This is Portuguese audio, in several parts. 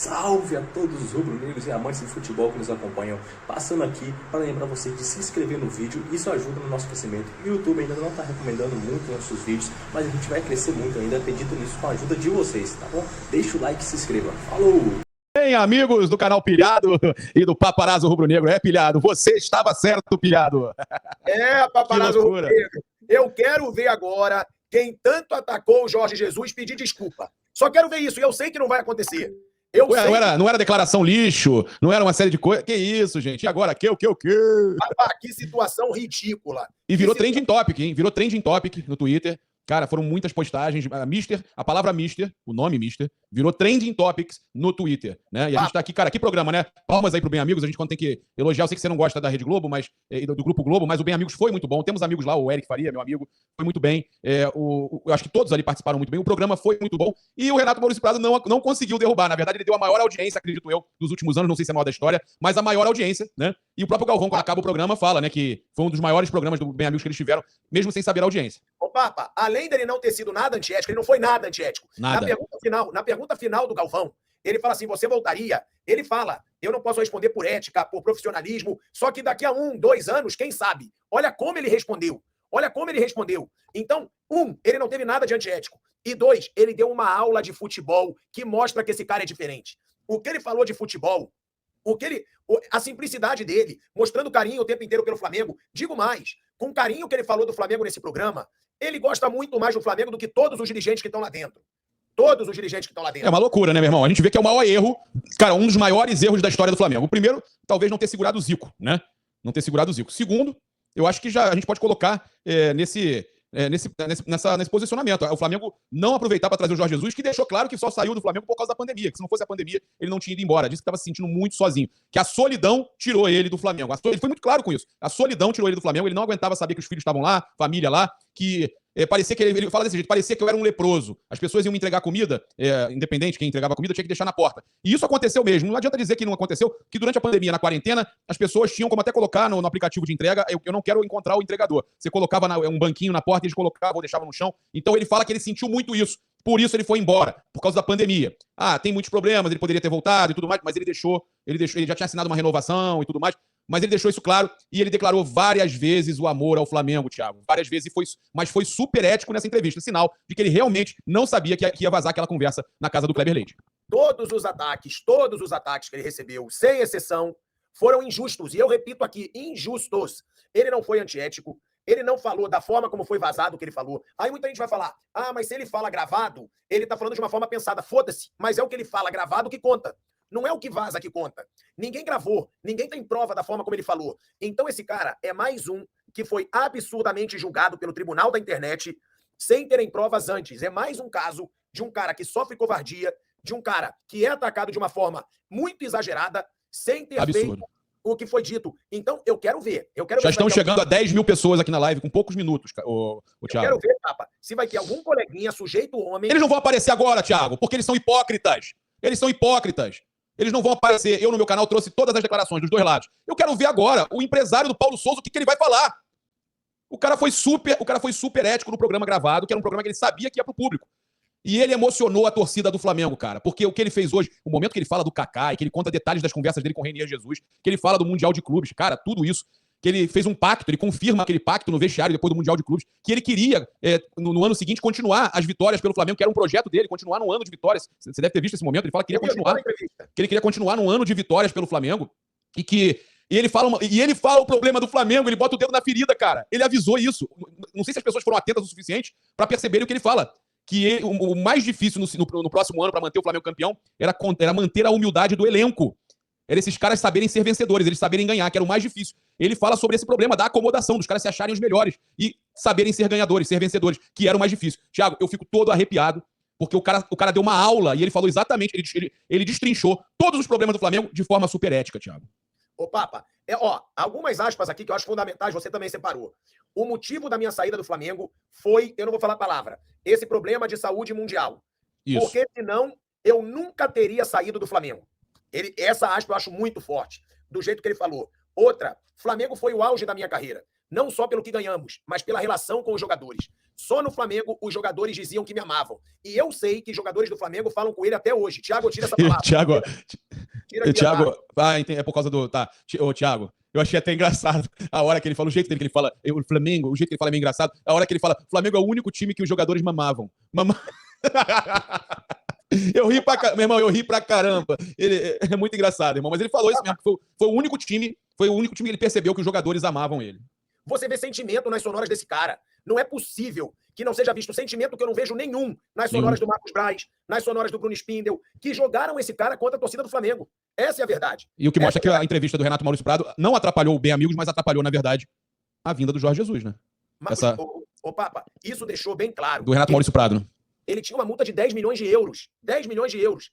Salve a todos os rubro-negros e amantes do futebol que nos acompanham. Passando aqui para lembrar você de se inscrever no vídeo, isso ajuda no nosso crescimento. O YouTube ainda não está recomendando muito nossos vídeos, mas a gente vai crescer muito ainda, acredito nisso com a ajuda de vocês, tá bom? Deixa o like e se inscreva. Falou! Bem, amigos do canal Pilhado e do Paparazzo Rubro Negro, Pilhado, você estava certo, Pilhado. Paparazzo Rubro Negro. Eu quero ver agora quem tanto atacou o Jorge Jesus pedir desculpa. Só quero ver isso, e eu sei que não vai acontecer. Não era declaração lixo, não era uma série de coisas. Que isso, gente? E agora? Que? Que situação ridícula. E virou trending topic, hein? Virou trending topic no Twitter. Cara, foram muitas postagens. A palavra Mister, o nome Mister, virou trending topics no Twitter, né? E a gente tá aqui, cara, que programa, né? Palmas aí pro Bem Amigos. A gente quando tem que elogiar, eu sei que você não gosta da Rede Globo, mas do Grupo Globo, mas o Bem Amigos foi muito bom. Temos amigos lá, o Eric Faria, meu amigo, foi muito bem. Eu acho que todos ali participaram muito bem. O programa foi muito bom. E o Renato Maurício Prado não conseguiu derrubar. Na verdade, ele deu a maior audiência, acredito eu, dos últimos anos. Não sei se é a maior da história, mas a maior audiência, né? E o próprio Galvão, quando acaba o programa, fala, né, que foi um dos maiores programas do Bem Amigos que eles tiveram, mesmo sem saber a audiência. Ô, Papa, além dele não ter sido nada antiético, ele não foi nada antiético. Nada. Na pergunta final do Galvão, ele fala assim, você voltaria? Ele fala, eu não posso responder por ética, por profissionalismo, só que daqui a 1, 2 anos, quem sabe? Olha como ele respondeu. Então, ele não teve nada de antiético. E 2, ele deu uma aula de futebol que mostra que esse cara é diferente. O que ele falou de futebol, a simplicidade dele, mostrando carinho o tempo inteiro pelo Flamengo. Digo mais, com o carinho que ele falou do Flamengo nesse programa, ele gosta muito mais do Flamengo do que todos os dirigentes que estão lá dentro. É uma loucura, né, meu irmão? A gente vê que é o maior erro, cara, um dos maiores erros da história do Flamengo. O primeiro, talvez não ter segurado o Zico, né? Não ter segurado o Zico. Segundo, eu acho que já a gente pode colocar nesse posicionamento. O Flamengo não aproveitar para trazer o Jorge Jesus, que deixou claro que só saiu do Flamengo por causa da pandemia, que se não fosse a pandemia, ele não tinha ido embora. Disse que estava se sentindo muito sozinho, que a solidão tirou ele do Flamengo. Ele foi muito claro com isso. A solidão tirou ele do Flamengo, ele não aguentava saber que os filhos estavam lá, família lá, que parecia que ele fala desse jeito, parecia que eu era um leproso. As pessoas iam me entregar comida, independente, quem entregava comida tinha que deixar na porta. E isso aconteceu mesmo. Não adianta dizer que não aconteceu, que durante a pandemia, na quarentena, as pessoas tinham como até colocar no aplicativo de entrega, eu não quero encontrar o entregador. Você colocava um banquinho na porta, eles colocavam ou deixavam no chão. Então ele fala que ele sentiu muito isso. Por isso ele foi embora, por causa da pandemia. Tem muitos problemas, ele poderia ter voltado e tudo mais, mas ele já tinha assinado uma renovação e tudo mais. Mas ele deixou isso claro e ele declarou várias vezes o amor ao Flamengo, Thiago. Várias vezes, mas foi super ético nessa entrevista. Sinal de que ele realmente não sabia que ia vazar aquela conversa na casa do Kleber Leite. Todos os ataques que ele recebeu, sem exceção, foram injustos. E eu repito aqui, injustos. Ele não foi antiético. Ele não falou da forma como foi vazado o que ele falou. Aí muita gente vai falar, mas se ele fala gravado, ele tá falando de uma forma pensada. Foda-se, mas é o que ele fala gravado que conta. Não é o que vaza que conta. Ninguém gravou, ninguém tem prova da forma como ele falou. Então esse cara é mais um que foi absurdamente julgado pelo tribunal da internet sem terem provas antes. É mais um caso de um cara que sofre covardia, de um cara que é atacado de uma forma muito exagerada, sem ter feito o que foi dito. Então eu quero ver. Já estão chegando a 10 mil pessoas aqui na live com poucos minutos, o Thiago. Eu quero ver, Papa, se vai ter algum coleguinha sujeito homem... Eles não vão aparecer agora, Thiago, porque eles são hipócritas. Eles não vão aparecer. Eu, no meu canal, trouxe todas as declarações dos dois lados. Eu quero ver agora o empresário do Paulo Souza, o que ele vai falar. O cara foi super ético no programa gravado, que era um programa que ele sabia que ia pro público. E ele emocionou a torcida do Flamengo, cara. Porque o que ele fez hoje, o momento que ele fala do Kaká, e que ele conta detalhes das conversas dele com o Reinier Jesus, que ele fala do Mundial de Clubes, cara, tudo isso, que ele fez um pacto, ele confirma aquele pacto no vestiário depois do Mundial de Clubes, que ele queria, no ano seguinte, continuar as vitórias pelo Flamengo, que era um projeto dele, continuar no ano de vitórias. Você deve ter visto esse momento, ele fala que ele queria continuar no ano de vitórias pelo Flamengo, e ele fala o problema do Flamengo, ele bota o dedo na ferida, cara. Ele avisou isso. Não sei se as pessoas foram atentas o suficiente para perceberem o que ele fala. Que o mais difícil no próximo ano para manter o Flamengo campeão era manter a humildade do elenco. Era esses caras saberem ser vencedores, eles saberem ganhar, que era o mais difícil. Ele fala sobre esse problema da acomodação, dos caras se acharem os melhores e saberem ser ganhadores, ser vencedores, que era o mais difícil. Thiago, eu fico todo arrepiado, porque o cara deu uma aula e ele falou exatamente, ele destrinchou todos os problemas do Flamengo de forma super ética, Thiago. Ô, Papa, algumas aspas aqui que eu acho fundamentais, você também separou. O motivo da minha saída do Flamengo foi, eu não vou falar a palavra, esse problema de saúde mundial. Isso. Porque senão eu nunca teria saído do Flamengo. Essa aspa eu acho muito forte, do jeito que ele falou. Outra, Flamengo foi o auge da minha carreira. não só pelo que ganhamos, mas pela relação com os jogadores. Só no Flamengo os jogadores diziam que me amavam. E eu sei que jogadores do Flamengo falam com ele até hoje. Thiago, tira essa palavra. Thiago, é por causa do... Tá, ô, Thiago, eu achei até engraçado a hora que ele fala, o jeito que ele fala, o Flamengo, o jeito que ele fala é meio engraçado, a hora que ele fala, Flamengo é o único time que os jogadores mamavam. Eu ri pra caramba, meu irmão, eu ri pra caramba. Ele, é muito engraçado, irmão, mas ele falou isso mesmo, que foi o único time que ele percebeu que os jogadores amavam ele. Você vê sentimento nas sonoras desse cara. Não é possível que não seja visto sentimento que eu não vejo nenhum nas sonoras do Marcos Braz, nas sonoras do Bruno Spindel, que jogaram esse cara contra a torcida do Flamengo. Essa é a verdade. E o que mostra que a entrevista do Renato Maurício Prado não atrapalhou o Bem Amigos, mas atrapalhou, na verdade, a vinda do Jorge Jesus, né? Mas, Papa, isso deixou bem claro. Do Renato Maurício Prado, né? Ele tinha uma multa de 10 milhões de euros. 10 milhões de euros.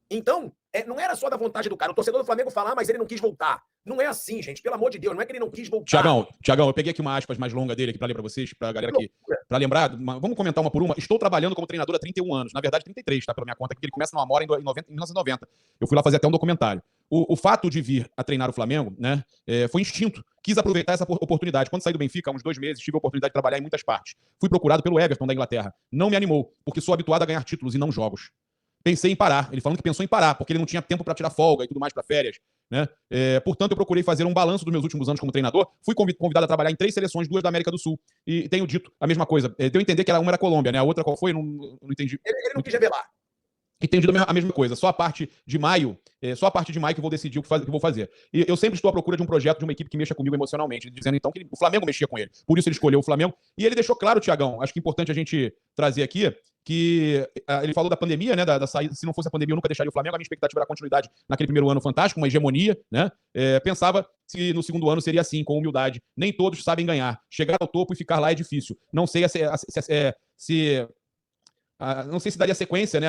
Então, não era só da vontade do cara. O torcedor do Flamengo falar, mas ele não quis voltar. Não é assim, gente. Pelo amor de Deus. Não é que ele não quis voltar. Tiagão, eu peguei aqui uma aspas mais longa dele aqui pra ler pra vocês, pra galera aqui. Pra lembrar, vamos comentar uma por uma. Estou trabalhando como treinador há 31 anos. Na verdade, 33, tá? Pela minha conta, que ele começa no Amora em 1990. Eu fui lá fazer até um documentário. O fato de vir a treinar o Flamengo, né, foi instinto. Quis aproveitar essa oportunidade. Quando saí do Benfica, há uns 2 meses, tive a oportunidade de trabalhar em muitas partes. Fui procurado pelo Everton da Inglaterra. Não me animou, porque sou habituado a ganhar títulos e não jogos. Pensei em parar. Ele falando que pensou em parar, porque ele não tinha tempo para tirar folga e tudo mais para férias, né? Portanto, eu procurei fazer um balanço dos meus últimos anos como treinador. Fui convidado a trabalhar em 3 seleções, 2 da América do Sul. E tenho dito a mesma coisa. Deu a entender que uma era a Colômbia, né? A outra qual foi? Não entendi. Ele não quis revelar. Entendido a mesma coisa. Só a parte de maio que eu vou decidir o que eu vou fazer. E eu sempre estou à procura de um projeto, de uma equipe que mexa comigo emocionalmente, dizendo então que o Flamengo mexia com ele. Por isso ele escolheu o Flamengo. E ele deixou claro, Tiagão, acho que é importante a gente trazer aqui, que ele falou da pandemia, né, da saída. Se não fosse a pandemia, eu nunca deixaria o Flamengo. A minha expectativa era a continuidade naquele primeiro ano fantástico, uma hegemonia, né? Pensava se no segundo ano seria assim, com humildade. Nem todos sabem ganhar. Chegar ao topo e ficar lá é difícil. Não sei não sei se daria sequência, né?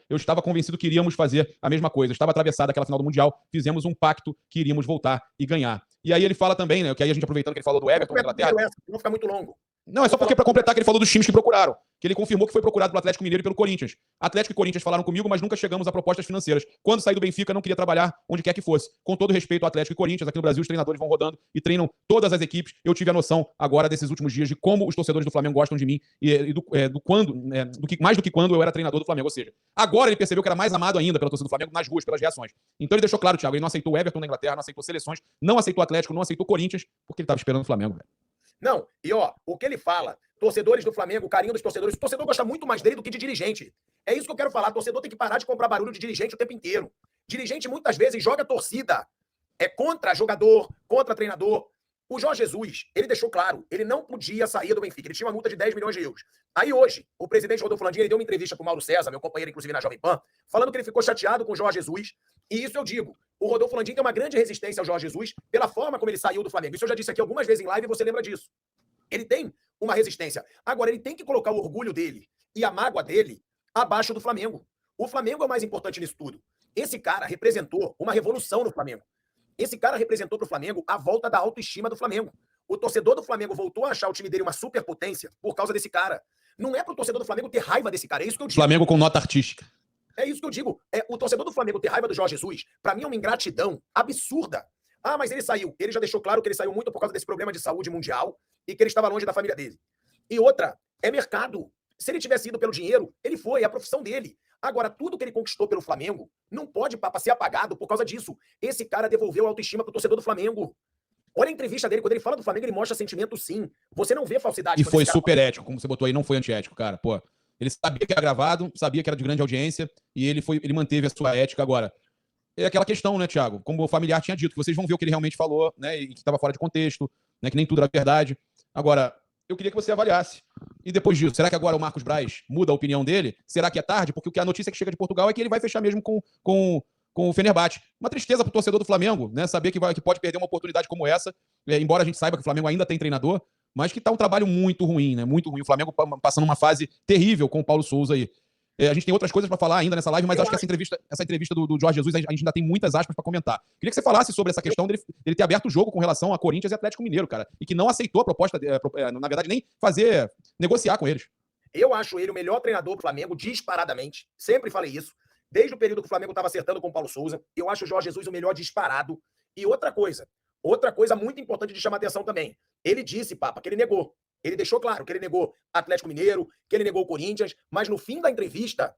Eu estava convencido que iríamos fazer a mesma coisa. Estava atravessada aquela final do Mundial, fizemos um pacto que iríamos voltar e ganhar. E aí ele fala também, né? Que aí a gente aproveitando que ele falou do Everton, da Inglaterra. Não ficar muito longo. Não, é só porque para completar que ele falou dos times que procuraram. Que ele confirmou que foi procurado pelo Atlético Mineiro e pelo Corinthians. Atlético e Corinthians falaram comigo, mas nunca chegamos a propostas financeiras. Quando saí do Benfica, não queria trabalhar onde quer que fosse. Com todo respeito ao Atlético e Corinthians, aqui no Brasil os treinadores vão rodando e treinam todas as equipes. Eu tive a noção agora desses últimos dias de como os torcedores do Flamengo gostam de mim e mais do que quando eu era treinador do Flamengo. Ou seja, agora ele percebeu que era mais amado ainda pela torcida do Flamengo nas ruas, pelas reações. Então ele deixou claro, Thiago, ele não aceitou o Everton na Inglaterra, não aceitou seleções, não aceitou o Atlético, não aceitou o Corinthians, porque ele estava esperando o Flamengo, velho. Não, e o que ele fala, torcedores do Flamengo, o carinho dos torcedores, o torcedor gosta muito mais dele do que de dirigente. É isso que eu quero falar, torcedor tem que parar de comprar barulho de dirigente o tempo inteiro. Dirigente muitas vezes joga a torcida, contra jogador, contra treinador. O Jorge Jesus, ele deixou claro, ele não podia sair do Benfica, ele tinha uma multa de 10 milhões de euros. Aí hoje, o presidente Rodolfo Landim, ele deu uma entrevista com o Mauro César, meu companheiro inclusive na Jovem Pan, falando que ele ficou chateado com o Jorge Jesus, e isso eu digo, o Rodolfo Landim tem uma grande resistência ao Jorge Jesus pela forma como ele saiu do Flamengo. Isso eu já disse aqui algumas vezes em live e você lembra disso. Ele tem uma resistência. Agora, ele tem que colocar o orgulho dele e a mágoa dele abaixo do Flamengo. O Flamengo é o mais importante nisso tudo. Esse cara representou uma revolução no Flamengo. Esse cara representou para o Flamengo a volta da autoestima do Flamengo. O torcedor do Flamengo voltou a achar o time dele uma superpotência por causa desse cara. Não é para o torcedor do Flamengo ter raiva desse cara, é isso que eu digo. Flamengo com nota artística. É isso que eu digo. O torcedor do Flamengo ter raiva do Jorge Jesus, para mim é uma ingratidão absurda. Ah, mas ele saiu. Ele já deixou claro que ele saiu muito por causa desse problema de saúde mundial e que ele estava longe da família dele. E outra, é mercado. Se ele tivesse ido pelo dinheiro, ele foi, é a profissão dele. Agora, tudo que ele conquistou pelo Flamengo não pode, Papa, ser apagado por causa disso. Esse cara devolveu a autoestima pro torcedor do Flamengo. Olha a entrevista dele, quando ele fala do Flamengo, ele mostra sentimento sim. Você não vê falsidade. E foi super ético, como você botou aí, não foi antiético, cara. Pô, ele sabia que era gravado, sabia que era de grande audiência e ele manteve a sua ética. Agora, é aquela questão, né, Thiago? Como o familiar tinha dito, que vocês vão ver o que ele realmente falou, né, e que estava fora de contexto, né, que nem tudo era verdade. Agora, eu queria que você avaliasse. E depois disso, será que agora o Marcos Braz muda a opinião dele? Será que é tarde? Porque a notícia que chega de Portugal é que ele vai fechar mesmo com o Fenerbahçe. Uma tristeza pro torcedor do Flamengo, né? Saber que pode perder uma oportunidade como essa, embora a gente saiba que o Flamengo ainda tem treinador, mas que tá um trabalho muito ruim, né? Muito ruim. O Flamengo passando uma fase terrível com o Paulo Souza aí. A gente tem outras coisas para falar ainda nessa live, mas acho que essa entrevista do Jorge Jesus, a gente ainda tem muitas aspas para comentar. Queria que você falasse sobre essa questão dele ter aberto o jogo com relação a Corinthians e Atlético Mineiro, cara, e que não aceitou a proposta, na verdade, nem negociar com eles. Eu acho ele o melhor treinador do Flamengo, disparadamente. Sempre falei isso. Desde o período que o Flamengo estava acertando com o Paulo Souza, eu acho o Jorge Jesus o melhor disparado. E outra coisa, Outra coisa muito importante de chamar atenção também. Ele disse, Papa, que ele negou. Ele deixou claro que ele negou Atlético Mineiro, que ele negou o Corinthians, mas no fim da entrevista,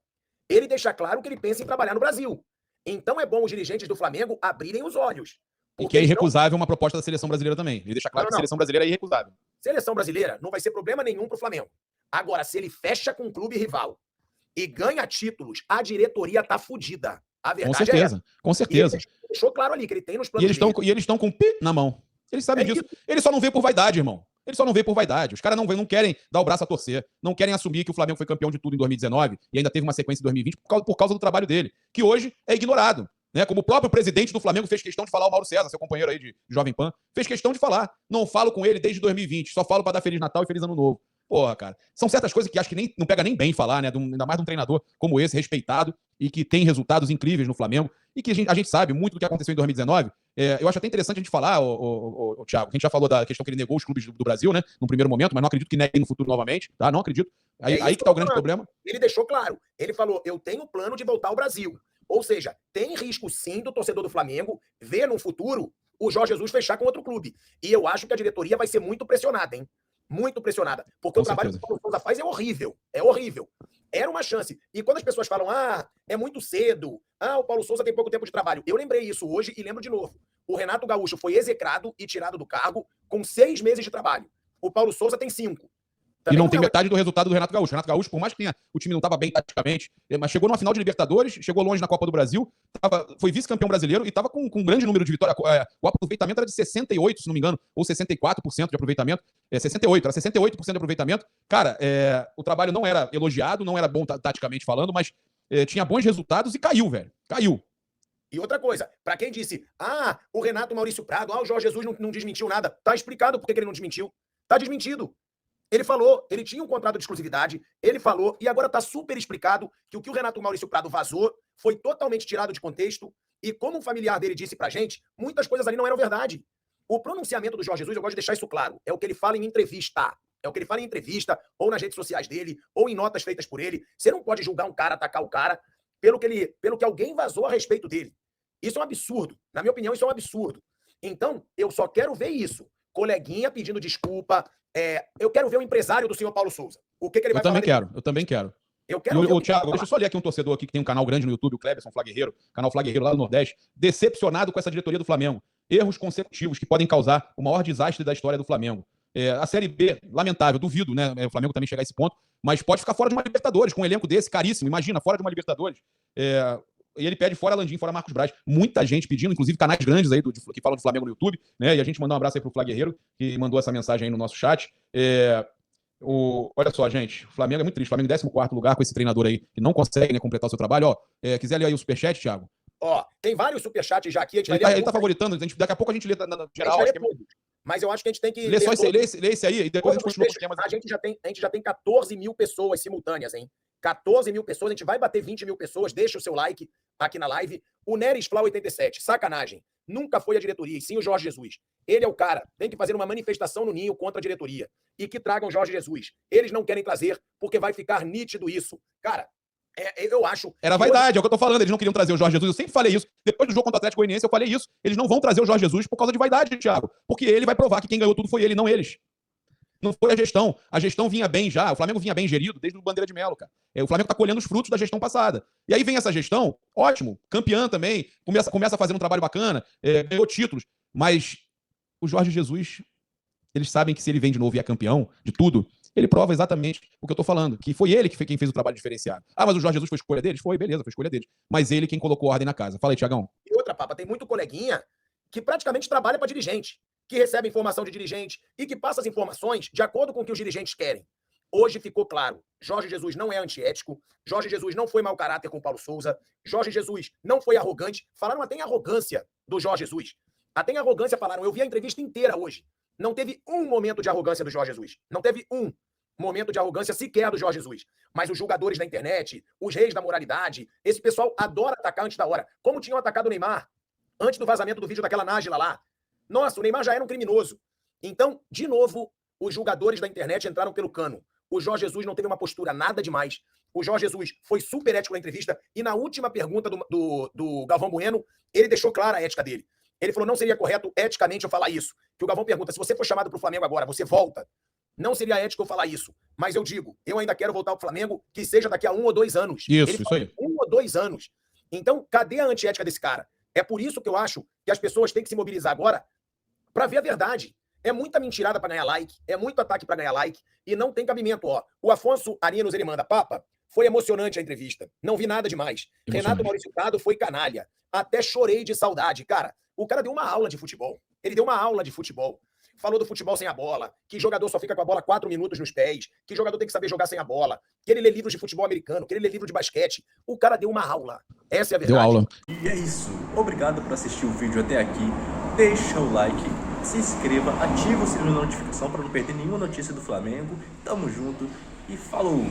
ele deixa claro que ele pensa em trabalhar no Brasil. Então é bom os dirigentes do Flamengo abrirem os olhos. E que é irrecusável uma proposta da seleção brasileira também. Ele deixa claro que a seleção brasileira é irrecusável. Seleção brasileira não vai ser problema nenhum pro Flamengo. Agora, se ele fecha com um clube rival e ganha títulos, a diretoria tá fudida. A verdade Com certeza, com certeza. E ele deixou claro ali que ele tem nos planos E eles estão com o pi na mão. Eles sabem disso. Ele só não vê por vaidade, irmão. Ele só não vê por vaidade. Os caras não querem dar o braço a torcer. Não querem assumir que o Flamengo foi campeão de tudo em 2019 e ainda teve uma sequência em 2020 por causa do trabalho dele, que hoje é ignorado. Né? Como o próprio presidente do Flamengo fez questão de falar, o Mauro César, seu companheiro aí de Jovem Pan, fez questão de falar. Não falo com ele desde 2020, só falo para dar Feliz Natal e Feliz Ano Novo. Porra, cara. São certas coisas que acho que não pega nem bem falar, né? Ainda mais de um treinador como esse, respeitado e que tem resultados incríveis no Flamengo e que a gente sabe muito do que aconteceu em 2019. Eu acho até interessante a gente falar, Thiago, a gente já falou da questão que ele negou os clubes do Brasil, né? No primeiro momento, mas não acredito que negue no futuro novamente, tá? Não acredito. Aí que tá o grande problema. Ele deixou claro. Ele falou, eu tenho plano de voltar ao Brasil. Ou seja, tem risco sim do torcedor do Flamengo ver no futuro o Jorge Jesus fechar com outro clube. E eu acho que a diretoria vai ser muito pressionada, hein? Muito pressionada. Porque o trabalho que o Paulo Souza faz é horrível. É horrível. Era uma chance. E quando as pessoas falam, é muito cedo, o Paulo Souza tem pouco tempo de trabalho. Eu lembrei isso hoje e lembro de novo. O Renato Gaúcho foi execrado e tirado do cargo com 6 meses de trabalho. O Paulo Souza tem 5. Também e não tem metade do resultado do Renato Gaúcho. O Renato Gaúcho, por mais que o time não estava bem taticamente, mas chegou numa final de Libertadores, chegou longe na Copa do Brasil, foi vice-campeão brasileiro e estava com um grande número de vitórias. O aproveitamento era de 68%, se não me engano, ou 64% de aproveitamento. 68%, era 68% de aproveitamento. Cara, o trabalho não era elogiado, não era bom taticamente falando, mas tinha bons resultados e caiu, velho. Caiu. E outra coisa, para quem disse, o Renato Maurício Prado, o Jorge Jesus não desmentiu nada, tá explicado por que ele não desmentiu. Tá desmentido. Ele falou, ele tinha um contrato de exclusividade, ele falou, e agora está super explicado que o Renato Maurício Prado vazou foi totalmente tirado de contexto, e como um familiar dele disse pra gente, muitas coisas ali não eram verdade. O pronunciamento do Jorge Jesus, eu gosto de deixar isso claro, é o que ele fala em entrevista. É o que ele fala em entrevista, ou nas redes sociais dele, ou em notas feitas por ele. Você não pode julgar um cara, atacar o cara, pelo que alguém vazou a respeito dele. Isso é um absurdo. Na minha opinião, isso é um absurdo. Então, eu só quero ver isso. Coleguinha pedindo desculpa. Eu quero ver o empresário do senhor Paulo Souza. O que ele vai falar? Eu também quero. Eu quero Thiago, deixa eu só ler aqui um torcedor aqui que tem um canal grande no YouTube, o Cleberson Flá Guerreiro, canal Flá Guerreiro lá do Nordeste, decepcionado com essa diretoria do Flamengo. Erros consecutivos que podem causar o maior desastre da história do Flamengo. A Série B, lamentável, duvido, né? O Flamengo também chegar a esse ponto, mas pode ficar fora de uma Libertadores, com um elenco desse, caríssimo, imagina, fora de uma Libertadores. E ele pede fora Landim, fora Marcos Braz. Muita gente pedindo, inclusive canais grandes aí que falam do Flamengo no YouTube, né? E a gente mandou um abraço aí pro Flá Guerreiro, que mandou essa mensagem aí no nosso chat. Olha só, gente, o Flamengo é muito triste. O Flamengo em 14º lugar com esse treinador aí, que não consegue, né, completar o seu trabalho. Quiser ler aí o superchat, Thiago? Tem vários superchats já aqui. Ele tá favoritando, daqui a pouco a gente lê na geral. Mas eu acho que a gente tem que... Lê esse aí e depois a gente continua com os temas. A gente já tem 14 mil pessoas simultâneas, hein? 14 mil pessoas, a gente vai bater 20 mil pessoas, deixa o seu like aqui na live. O Neres Fla 87, sacanagem. Nunca foi a diretoria, e sim o Jorge Jesus. Ele é o cara, tem que fazer uma manifestação no Ninho contra a diretoria. E que tragam Jorge Jesus. Eles não querem trazer, porque vai ficar nítido isso. Cara, eu acho... Era vaidade, é o que eu tô falando, eles não queriam trazer o Jorge Jesus. Eu sempre falei isso. Depois do jogo contra o Atlético Goianiense, eu falei isso. Eles não vão trazer o Jorge Jesus por causa de vaidade, Thiago. Porque ele vai provar que quem ganhou tudo foi ele, não eles. Não foi a gestão. A gestão vinha bem já. O Flamengo vinha bem gerido desde o Bandeira de Melo, cara. O Flamengo tá colhendo os frutos da gestão passada. E aí vem essa gestão, ótimo, campeã também, começa a fazer um trabalho bacana, ganhou títulos. Mas o Jorge Jesus, eles sabem que se ele vem de novo e é campeão de tudo, ele prova exatamente o que eu tô falando, que foi ele que foi quem fez o trabalho diferenciado. Mas o Jorge Jesus foi escolha deles? Foi, beleza, foi escolha deles. Mas ele quem colocou ordem na casa. Fala aí, Thiagão. E outra, Papa, tem muito coleguinha que praticamente trabalha para dirigente, que recebe informação de dirigente e que passa as informações de acordo com o que os dirigentes querem. Hoje ficou claro, Jorge Jesus não é antiético, Jorge Jesus não foi mau caráter com o Paulo Souza, Jorge Jesus não foi arrogante, falaram até em arrogância do Jorge Jesus. Até em arrogância falaram, eu vi a entrevista inteira hoje. Não teve um momento de arrogância do Jorge Jesus. Não teve um momento de arrogância sequer do Jorge Jesus. Mas os julgadores da internet, os reis da moralidade, esse pessoal adora atacar antes da hora. Como tinham atacado o Neymar, antes do vazamento do vídeo daquela Nájila lá. Nossa, o Neymar já era um criminoso. Então, de novo, os julgadores da internet entraram pelo cano. O Jorge Jesus não teve uma postura nada demais. O Jorge Jesus foi super ético na entrevista e na última pergunta do Galvão Bueno, ele deixou clara a ética dele. Ele falou, não seria correto eticamente eu falar isso. Que o Galvão pergunta, se você for chamado para o Flamengo agora, você volta? Não seria ético eu falar isso. Mas eu digo, eu ainda quero voltar ao Flamengo, que seja daqui a 1 ou 2 anos. Isso aí. 1 ou 2 anos. Então, cadê a antiética desse cara? É por isso que eu acho que as pessoas têm que se mobilizar agora para ver a verdade. É muita mentirada para ganhar like, é muito ataque para ganhar like, e não tem cabimento, ó. O Afonso Arinos, ele manda, Papa, foi emocionante a entrevista, não vi nada demais. Renato Maurício Prado foi canalha, até chorei de saudade. Cara, o cara deu uma aula de futebol, ele deu uma aula de futebol. Falou do futebol sem a bola, que jogador só fica com a bola 4 minutos nos pés, que jogador tem que saber jogar sem a bola, que ele lê livros de futebol americano, que ele lê livro de basquete. O cara deu uma aula. Essa é a verdade. Deu aula. E é isso. Obrigado por assistir o vídeo até aqui. Deixa o like, se inscreva, ativa o sininho da notificação para não perder nenhuma notícia do Flamengo. Tamo junto e falou!